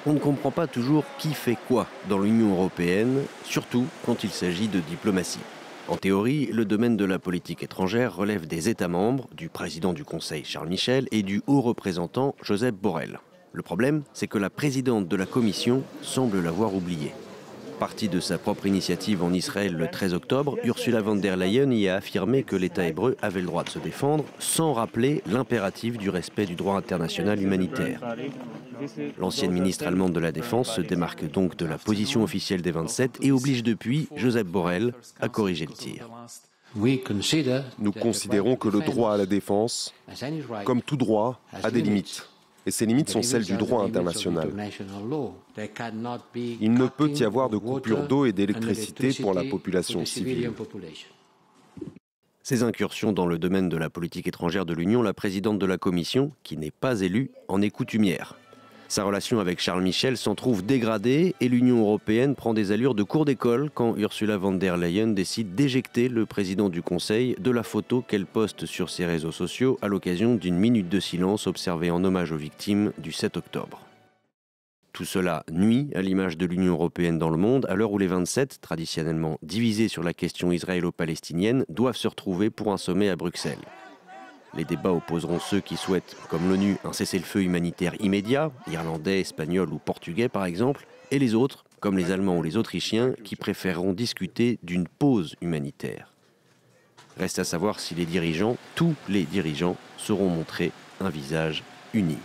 On ne comprend pas toujours qui fait quoi dans l'Union européenne, surtout quand il s'agit de diplomatie. En théorie, le domaine de la politique étrangère relève des États membres, du président du Conseil Charles Michel et du haut représentant Josep Borrell. Le problème, c'est que la présidente de la Commission semble l'avoir oublié. Partie de sa propre initiative en Israël le 13 octobre, Ursula von der Leyen y a affirmé que l'État hébreu avait le droit de se défendre sans rappeler l'impératif du respect du droit international humanitaire. L'ancienne ministre allemande de la Défense se démarque donc de la position officielle des 27 et oblige depuis Josep Borrell à corriger le tir. Nous considérons que le droit à la défense, comme tout droit, a des limites. Et ces limites sont celles du droit international. Il ne peut y avoir de coupure d'eau et d'électricité pour la population civile. Ces incursions dans le domaine de la politique étrangère de l'Union, la présidente de la Commission, qui n'est pas élue, en est coutumière. Sa relation avec Charles Michel s'en trouve dégradée et l'Union européenne prend des allures de cours d'école quand Ursula von der Leyen décide d'éjecter le président du Conseil de la photo qu'elle poste sur ses réseaux sociaux à l'occasion d'une minute de silence observée en hommage aux victimes du 7 octobre. Tout cela nuit à l'image de l'Union européenne dans le monde à l'heure où les 27, traditionnellement divisés sur la question israélo-palestinienne, doivent se retrouver pour un sommet à Bruxelles. Les débats opposeront ceux qui souhaitent, comme l'ONU, un cessez-le-feu humanitaire immédiat, irlandais, espagnol ou portugais par exemple, et les autres, comme les Allemands ou les Autrichiens, qui préféreront discuter d'une pause humanitaire. Reste à savoir si les dirigeants, tous les dirigeants, sauront montrer un visage uni.